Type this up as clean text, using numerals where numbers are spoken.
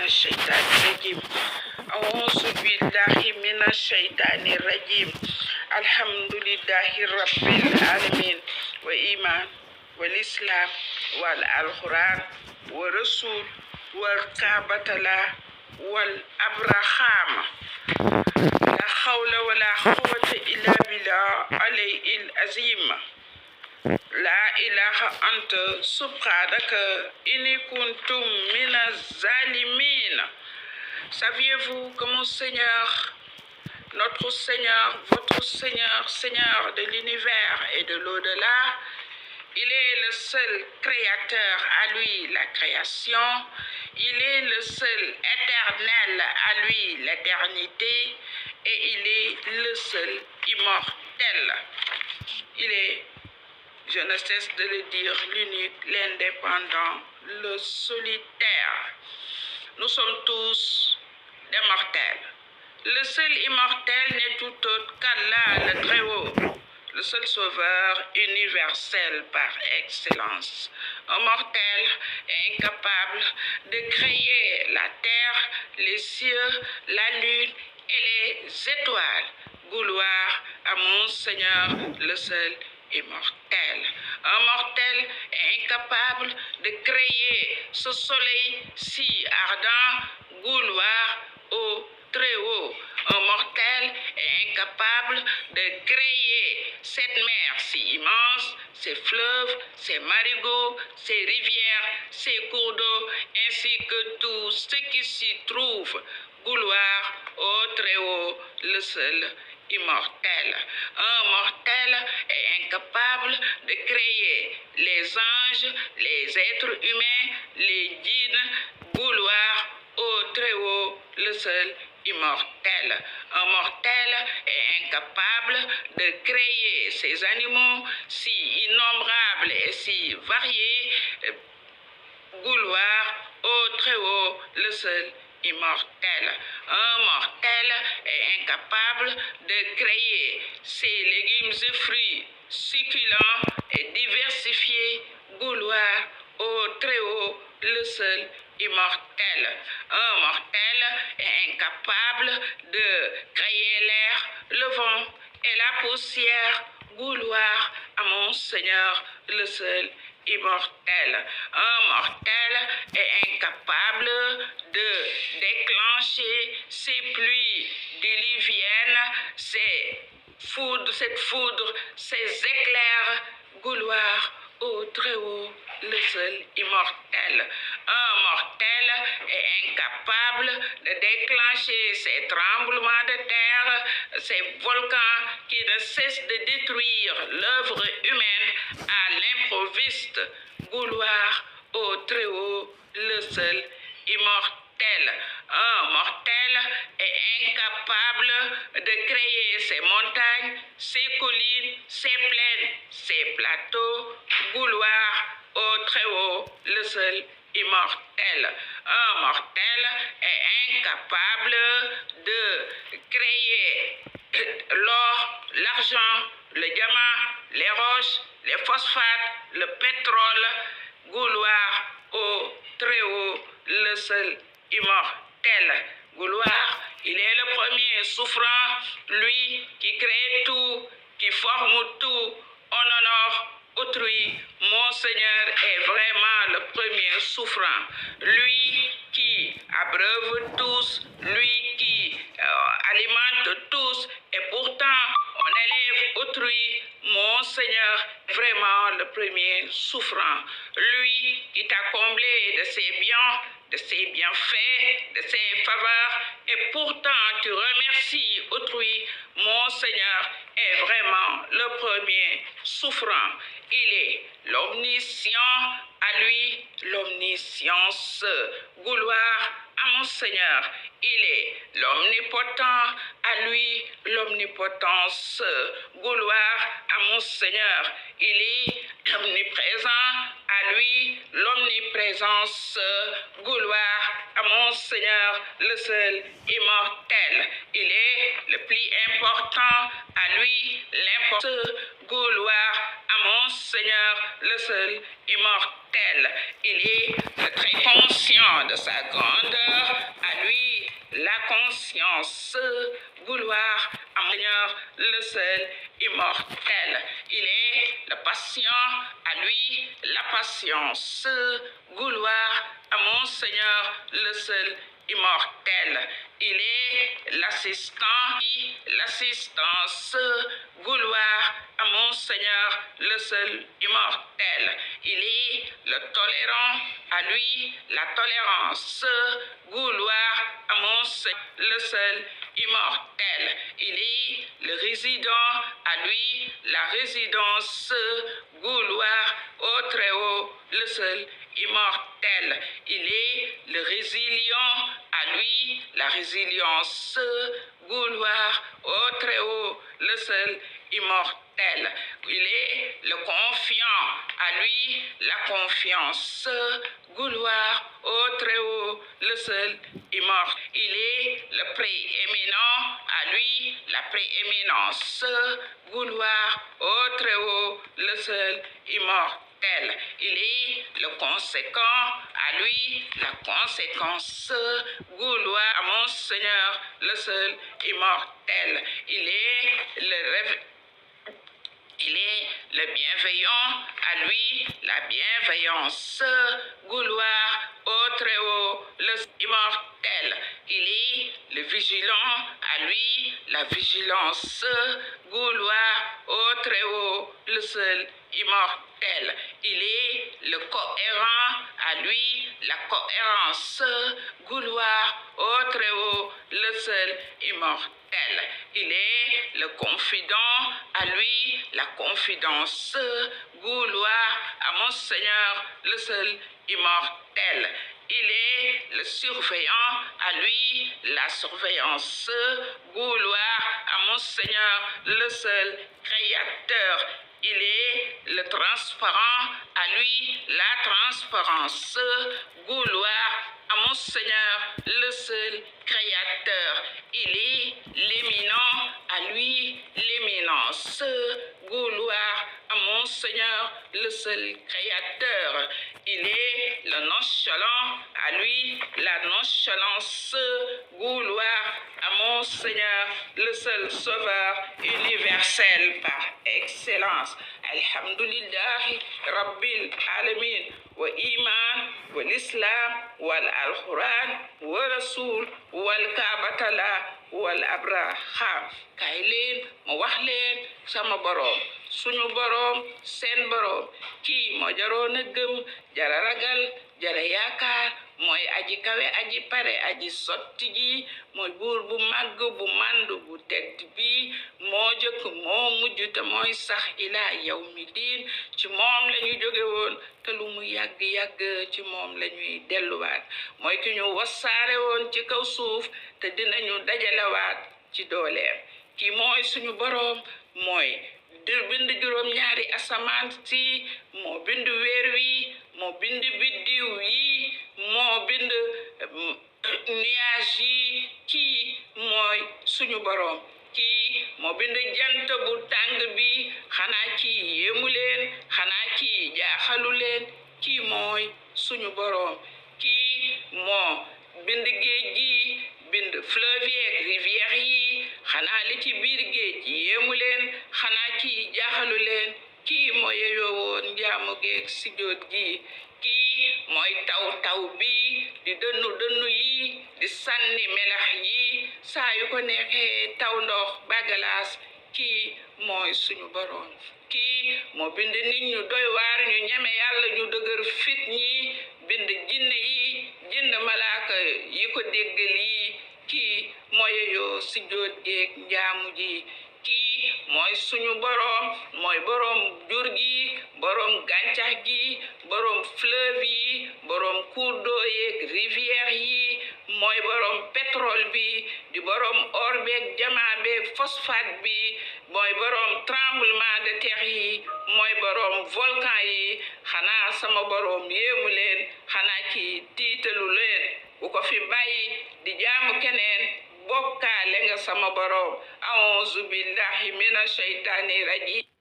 الشيطان الرجيم أعوذ بالله من الشيطان الرجيم الحمد لله رب العالمين وإيمان والإسلام والقرآن والرسول والكعبة والأبرهام لا حول ولا قوة إلا بالله علي العظيم لا إله أنت سبحانك إني كنت من الظالمين. Saviez-vous que mon Seigneur, notre Seigneur, votre Seigneur, Seigneur de l'univers et de l'au-delà, il est le seul créateur, à lui la création, il est le seul éternel, à lui l'éternité, et il est le seul immortel. Il est, je ne cesse de le dire, l'unique, l'indépendant, le solitaire. Nous sommes tous des mortels. Le seul immortel n'est tout autre qu'Allah, le Très-Haut, le seul sauveur universel par excellence. Un mortel est incapable de créer la terre, les cieux, la lune et les étoiles. Gloire à mon Seigneur, le seul immortel. Un mortel est incapable de créer ce soleil si ardent. Gloire au Très-Haut. Un mortel est incapable de créer cette mer si immense, ces fleuves, ces marigots, ces rivières, ces cours d'eau, ainsi que tout ce qui s'y trouve. Gloire au Très-Haut, le seul immortel. Un mortel est incapable de créer les anges, les êtres humains, les djinns. Gloire au Très-Haut, le seul immortel. Un mortel est incapable de créer ces animaux si innombrables et si variés. Gloire au Très-Haut, le seul immortel. Un mortel est incapable de créer ces légumes et fruits succulents et diversifiés. Gloire au Très-Haut, le seul immortel. Un mortel est incapable de créer l'air, le vent et la poussière. Gloire à mon Seigneur, le seul immortel. Un mortel est incapable de déclencher ces pluies diluviennes, cette foudre, ces éclairs. Gloire au Très-Haut, le seul immortel. Un mortel est incapable de déclencher ces tremblements de terre, ces volcans qui ne cessent de détruire l'œuvre humaine à l'improviste. Gloire au Très-Haut, le seul immortel. Un mortel est incapable de créer ces montagnes, ces collines, ces plaines, ces plateaux. Gloire au Très-Haut, le seul immortel. Un mortel est incapable de créer l'or, l'argent, le diamant, les roches, les phosphates, le pétrole. Gloire au Très-Haut, le seul immortel. Gloire, il est le premier souffrant, lui qui crée tout, qui forme tout, en honore autrui. Mon Seigneur est vraiment le premier souffrant, lui qui abreuve tous, lui qui alimente tous, et pourtant on élève autrui. Mon Seigneur est vraiment le premier souffrant, lui qui t'a comblé de ses biens, de ses bienfaits, de ses faveurs, et pourtant tu remercies autrui. Mon Seigneur est vraiment le premier souffrant. Il est l'omniscient, à lui l'omniscience. Gloire à mon Seigneur. Il est l'omnipotent, à lui l'omnipotence. Gloire à mon Seigneur. Il est l'omniprésent, à lui l'omniprésence. Gloire à mon Seigneur, le seul immortel. Il est le plus important, à lui l'importance. Gloire à mon Seigneur, le seul immortel. Il est très conscient de sa grandeur, patience, vouloir à mon Seigneur, le seul immortel. Il est le patient, à lui la patience, vouloir à mon Seigneur, le seul immortel. Il est l'assistant, l'assistance, vouloir à mon Seigneur, le seul immortel. Il est le tolérant, à lui la tolérance, vouloir à mon Seigneur, le seul immortel. Il est le résident, à lui la résidence, vouloir au Très-Haut, le seul immortel. Il est le résilient, à lui la résilience, vouloir au Très-Haut, le seul immortel. Il est le confiant, à lui la confiance, vouloir au Très-Haut, le seul immortel. Il est le prééminent, à lui la prééminence, vouloir au Très-Haut, le seul immortel. Il est le conséquent, à lui la conséquence, vouloir à mon Seigneur, le seul immortel. Il est le bienveillant, à lui la bienveillance, vouloir au Très-Haut, le immortel. Il est le vigilant, à lui la vigilance, vouloir au Très-Haut, le seul immortel. Il est le cohérent, à lui la cohérence, vouloir au Très-Haut, le seul immortel. Il est le confident, à lui la confidence, vouloir à mon Seigneur, le seul immortel. Il est le surveillant, à lui la surveillance, vouloir à mon Seigneur, le seul créateur. Il est le transparent, à lui la transparence, vouloir à mon Seigneur, le seul créateur. Il est l'éminent, à lui l'éminence, vouloir à mon Seigneur, le seul créateur. Il est le nonchalant, à lui la nonchalance, vouloir à mon Seigneur, le seul sauveur universel par excellence. Alhamdulillahi Rabbil Alamin wa iman wal Islam wal Al-Quran wa Rasul wal Kaabatala wal Abraham. Kaay leen ma wax leen sama boroom, suñu boroom, seen boroom, kii moo jaroon a gëm, jara ragal, jara yaakaar, mooy aji kawe, aji pare, aji sotti ji, mooy buur bu màgg, bu màndu, bu tedd bi, moo jëkk, moo mujj, te mooy sax ilaa yawmi diin. Ci moom la ñu jóge woon, te lu mu yàgg-yàgg ci moom la ñuy delluwaat. Mooy ki ñu wasaare woon ci kaw suuf, te dinañu dajalewaat ci dooleem. Kii mooy suñu boroom, mooy bind juróom-ñaari asamaan si, moo bind weer wi, moo bind biddiw yi, moo bind nuage yi. Kii mooy suñu boroom. Kii moo bind jant bu tàng bi. Xanaa kii yéemu leen, xanaa kii jaaxalu leen. Kii mooy suñu boroom. Kii moo bind géej gi, bind fleuve yi ak rivière yi. Xanaa li ci biir géej yéemu leen, xanaa kii jaaxalu leen. Kii moo yeyoo woon njaamu geeg sujjóot gi. Kii mooy taw bi di dënnu yi, di sànni melax yi, saa yu ko neexee taw ndox bagalaas. Kii mooy suñu boroom. Kii moo bind nit ñu doy waar, ñu ñeme yàlla, ñu dëgër fit ñi, bind jinne yi, jind malaaka yi ko déggal yi. Kii moo yeyoo sujjóot geeg njaamu ji. Kii mooy suñu boroom, mooy boroom jur gi, boroom gàncax gi, boroom fleuve yi, boroom cours d'eau yeeg rivière yi, mooy boroom pétrole bi, di boroom or beeg diamant beeg phosphate bi, mooy boroom tremblement de terre yi, mooy boroom volcan yi. Xanaa sama boroom yéemu leen, xanaa kii tiitalu leen. Bu ko fi bàyyi di jaamu keneen, bokkaale nga sama boroom. A'uuzu billahi mina shaytaani rajiim.